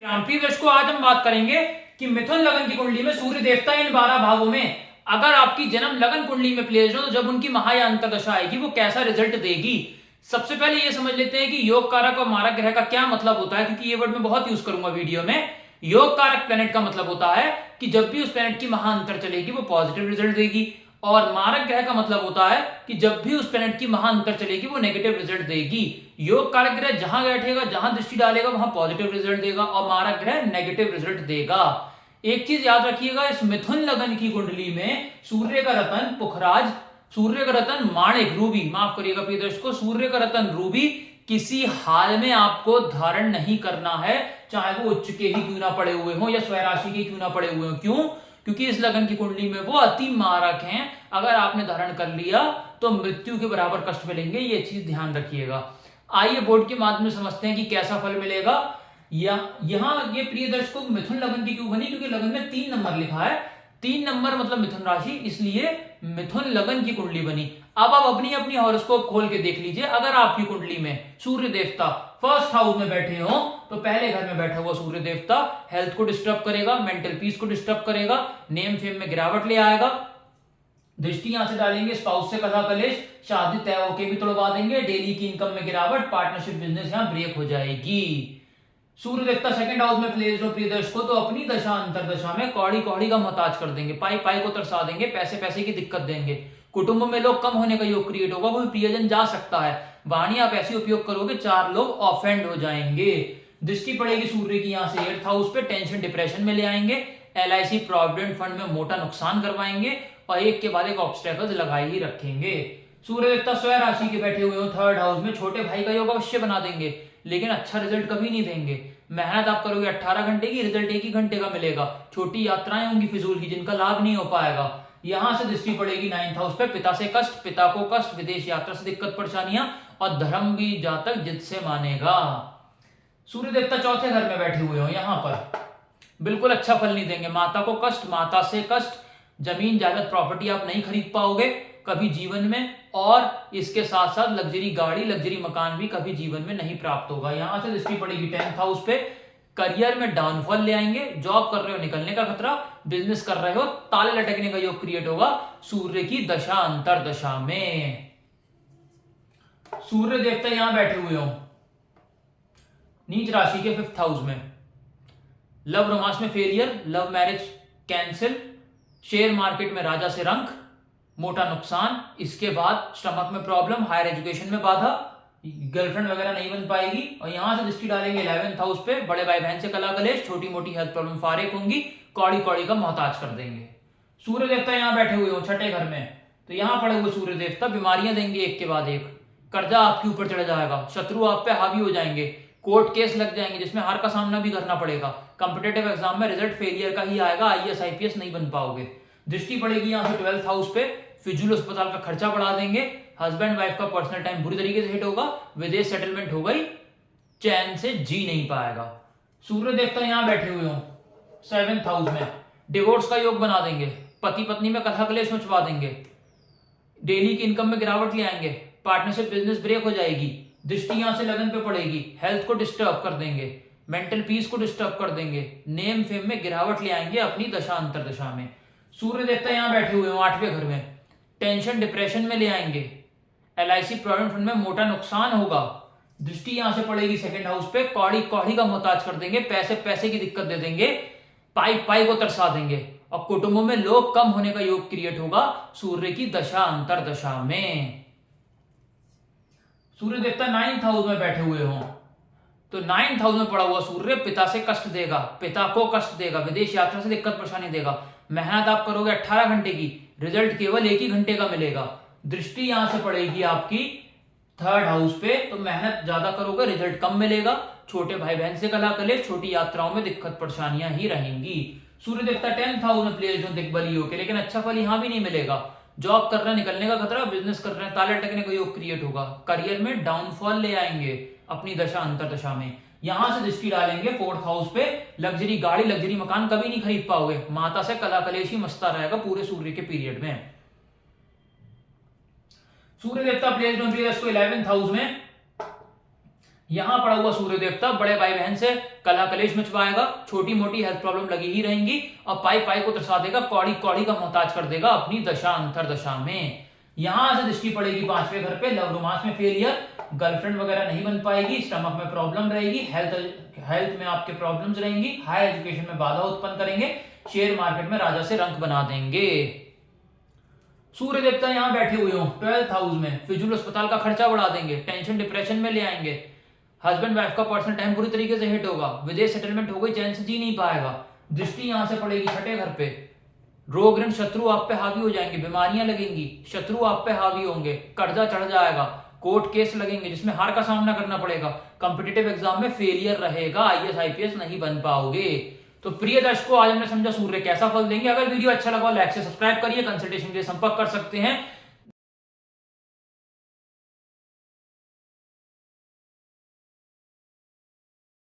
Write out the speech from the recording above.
प्रिय दर्शकों, आज हम बात करेंगे कि मिथुन लगन की कुंडली में सूर्य देवता इन 12 भावों में अगर आपकी जन्म लगन कुंडली में प्लेस्ड हो तो जब उनकी महा या अंतर्दशा आएगी वो कैसा रिजल्ट देगी। सबसे पहले ये समझ लेते हैं कि योग कारक और मारक ग्रह का क्या मतलब होता है, क्योंकि ये वर्ड मैं बहुत यूज करूंगा वीडियो में। योग कारक प्लेनेट का मतलब होता है कि जब भी उस प्लेनेट की महा अंतर चलेगी वो पॉजिटिव रिजल्ट देगी, और मारक ग्रह का मतलब होता है कि जब भी उस प्लेनेट की महा अंतर चलेगी वो नेगेटिव रिजल्ट देगी। योग कारक ग्रह जहां बैठेगा, जहां दृष्टि डालेगा वहां पॉजिटिव रिजल्ट देगा, और मारक ग्रह नेगेटिव रिजल्ट देगा। एक चीज याद रखिएगा, इस मिथुन लगन की कुंडली में सूर्य का रतन पुखराज, सूर्य का रतन माणिक रूबी, माफ करिएगा प्रिय दर्शकों, सूर्य का रतन रूबी किसी हाल में आपको धारण नहीं करना है, चाहे वो उच्च के ही क्यों ना पड़े हुए हो या स्वराशि के क्यों ना पड़े हुए हो। क्यों? क्योंकि इस लगन की कुंडली में वो अति मारक हैं। अगर आपने धारण कर लिया तो मृत्यु के बराबर कष्ट मिलेंगे, ये चीज ध्यान रखिएगा। आइए बोर्ड के माध्यम से समझते हैं कि कैसा फल मिलेगा। यहाँ ये प्रिय दर्शकों मिथुन लगन की क्यों बनी, क्योंकि लगन में 3 नंबर लिखा है, 3 नंबर मतलब मिथुन राशि, इसलिए मिथुन लगन की कुंडली बनी। अब आप अपनी अपनी हॉरोस्कोप खोल के देख लीजिए। अगर आपकी कुंडली में सूर्य देवता फर्स्ट हाउस में बैठे हो तो पहले घर में बैठा हुआ सूर्य देवता हेल्थ को डिस्टर्ब करेगा, मेंटल पीस को डिस्टर्ब करेगा, नेम फेम में गिरावट ले आएगा, दृष्टि यहां से डालेंगे, स्पाउस से कलह कलेश, शादी तय होके भी तोड़वा देंगे, डेली की इनकम में गिरावट, पार्टनरशिप बिजनेस यहां ब्रेक हो जाएगी। सूर्य देवता सेकंड हाउस में प्लेस्ड हो प्रिय दर्शकों तो अपनी दशा अंतरदशा में कौड़ी कौड़ी का मोहताज कर देंगे, पाई पाई को तरसा देंगे, पैसे पैसे की दिक्कत देंगे, कुटुंब में लोग कम होने का योग क्रिएट होगा, कोई प्रियजन जा सकता है, वाणी आप ऐसी उपयोग करोगे 4 लोग ऑफेंड हो जाएंगे। दृष्टि पड़ेगी सूर्य की यहां से 8th हाउस पे, टेंशन डिप्रेशन में ले आएंगे, LIC प्रोविडेंट फंड में मोटा नुकसान करवाएंगे, और एक के बाद एक ऑब्स्टेकल्स लगाए ही रखेंगे। सूर्य देवता स्वयं राशि के बैठे हुए हो 3rd हाउस में, छोटे भाई का योग अवश्य बना देंगे, लेकिन अच्छा रिजल्ट कभी नहीं देंगे। मेहनत आप करोगे 18 घंटे की, रिजल्ट 1 ही घंटे का मिलेगा। छोटी यात्राएं होंगी फिजूल की जिनका लाभ नहीं हो पाएगा। यहां से दृष्टि पड़ेगी 9th हाउस पे, पिता से कष्ट, पिता को कष्ट, विदेश यात्रा से दिक्कत परेशानियां, और धर्म भी जातक जिद से मानेगा। सूर्य देवता 4थे घर में बैठे हुए हो, यहां पर बिल्कुल अच्छा फल नहीं देंगे। माता को कष्ट, माता से कष्ट, जमीन जायदाद प्रॉपर्टी आप नहीं खरीद पाओगे कभी जीवन में, और इसके साथ साथ लग्जरी गाड़ी, लग्जरी मकान भी कभी जीवन में नहीं प्राप्त होगा। यहां से दृष्टि पड़ेगी 10th हाउस पे, करियर में डाउनफॉल ले आएंगे, जॉब कर रहे हो निकलने का खतरा, बिजनेस कर रहे हो ताले लटकने का योग क्रिएट होगा सूर्य की दशा अंतरदशा में। सूर्य देवता यहां बैठे हुए हो नीच राशि के 5th हाउस में, लव रोमांस में failure, love marriage cancel, share market में राजा से रंक, मोटा नुकसान, इसके बाद स्टमक में प्रॉब्लम, हायर एजुकेशन में बाधा, गर्लफ्रेंड वगैरह नहीं बन पाएगी, और यहां से दृष्टि डालेंगे 11th हाउस पे, बड़े भाई बहन से कलह कलेश, छोटी मोटी हेल्थ प्रॉब्लम फारिग होंगी, कौड़ी कौड़ी का मोहताज कर देंगे। सूर्य देवता यहां बैठे हुए हो 6ठे घर में, तो यहां पड़े हुए सूर्य देवता बीमारियां देंगे एक के बाद एक, कर्जा आपके ऊपर चढ़ जाएगा, शत्रु आप पे हावी हो जाएंगे, कोर्ट केस लग जाएंगे जिसमें हार का सामना भी करना पड़ेगा, कॉम्पिटेटिव एग्जाम में रिजल्ट फेलियर का ही आएगा, IAS IPS नहीं बन पाओगे। दृष्टि पड़ेगी यहां से 12th हाउस पे, फिजूल अस्पताल का खर्चा बढ़ा देंगे, हस्बैंड वाइफ का पर्सनल टाइम बुरी तरीके से हिट होगा, विदेश सेटलमेंट हो गई, चैन से जी नहीं पाएगा। सूर्य देवता यहां बैठे हुए हो 7th हाउस में, डिवोर्स का योग बना देंगे, पति पत्नी में कलह कलेश मचवा देंगे, डेली की इनकम में गिरावट ले आएंगे, पार्टनरशिप बिजनेस ब्रेक हो जाएगी, दृष्टि यहां से लगन पे पड़ेगी, हेल्थ को डिस्टर्ब कर देंगे, मेंटल पीस को डिस्टर्ब कर देंगे, नेम फेम में गिरावट ले आएंगे अपनी दशा अंतरदशा में। सूर्य देवता यहां बैठे हुए हो 8वें घर में, टेंशन डिप्रेशन में ले आएंगे, LIC प्रोविडेंट फंड में मोटा नुकसान होगा, दृष्टि यहां से पड़ेगी 2nd हाउस पे, कौड़ी कौड़ी का मोहताज कर देंगे, पैसे पैसे की दिक्कत दे देंगे, पाई पाई को तरसा देंगे, और कुटुंबों में लोग कम होने का योग क्रिएट होगा सूर्य की दशा अंतरदशा में। सूर्य देवता 9th हाउस में बैठे हुए हो तो 9th हाउस में पड़ा हुआ सूर्य पिता से कष्ट देगा, पिता को कष्ट देगा, विदेश यात्रा से दिक्कत परेशानी देगा, मेहनत आप करोगे 18 घंटे की, रिजल्ट केवल 1 ही घंटे का मिलेगा। दृष्टि यहां से पड़ेगी आपकी 3rd हाउस पे, तो मेहनत ज्यादा करोगे रिजल्ट कम मिलेगा, छोटे भाई बहन से कलह कलेश, छोटी यात्राओं में दिक्कत परेशानियां ही रहेंगी। सूर्य देवता 10th हाउस में प्लेस्ड हो दिग्बली होके, लेकिन अच्छा फल यहां भी नहीं मिलेगा, जॉब कर रहे हैं निकलने का खतरा, बिजनेस कर रहे हैं ताले लटकने का योग क्रिएट होगा, करियर में डाउनफॉल ले आएंगे अपनी दशा अंतरदशा में। यहां से दृष्टि डालेंगे 4th हाउस पे, लग्जरी गाड़ी, लग्जरी मकान कभी नहीं खरीद पाओगे, माता से कलह कलेश ही मचता रहेगा पूरे सूर्य के पीरियड में। सूर्य देवता प्लेस्ड हो 11th हाउस में, यहां पड़ा हुआ सूर्य देवता बड़े भाई बहन से कलह कलेश मचवाएगा, छोटी मोटी हेल्थ प्रॉब्लम लगी ही रहेंगी और पाई पाई को तरसा देगा, कौड़ी कौड़ी का मोहताज कर देगा अपनी दशा अंतर दशा में। यहां से दृष्टि पड़ेगी 5वें घर पे, लव रोमांस में फेलियर, गर्लफ्रेंड वगैरह नहीं बन पाएगी, स्टमक में प्रॉब्लम रहेगी, हेल्थ में आपके प्रॉब्लम्स रहेंगी, हायर एजुकेशन में बाधा उत्पन्न करेंगे, शेयर मार्केट में राजा से रंक बना देंगे। सूर्य देवता यहां बैठे हुए हो 12th हाउस में, फिजूल अस्पताल का खर्चा बढ़ा देंगे, टेंशन डिप्रेशन में ले आएंगे, हस्बैंड वाइफ का पर्सनल टाइम बुरी तरीके से हिट होगा, विदेश सेटलमेंट हो गई, चैन से जी नहीं पाएगा। दृष्टि यहां से पड़ेगी 6ठे घर पे, रोग ऋण शत्रु आप पे हावी हो जाएंगे, बीमारियां लगेंगी, शत्रु आप पे हावी होंगे, कर्जा चढ़ जाएगा, कोर्ट केस लगेंगे जिसमें हार का सामना करना पड़ेगा, कॉम्पिटिटिव एग्जाम में फेलियर रहेगा, आईएएस आईपीएस नहीं बन पाओगे। तो प्रिय दर्शकों, आज हमने समझा सूर्य कैसा फल देंगे। अगर वीडियो अच्छा लगा लाइक से सब्सक्राइब करिए, कंसल्टेशन के लिए संपर्क कर सकते हैं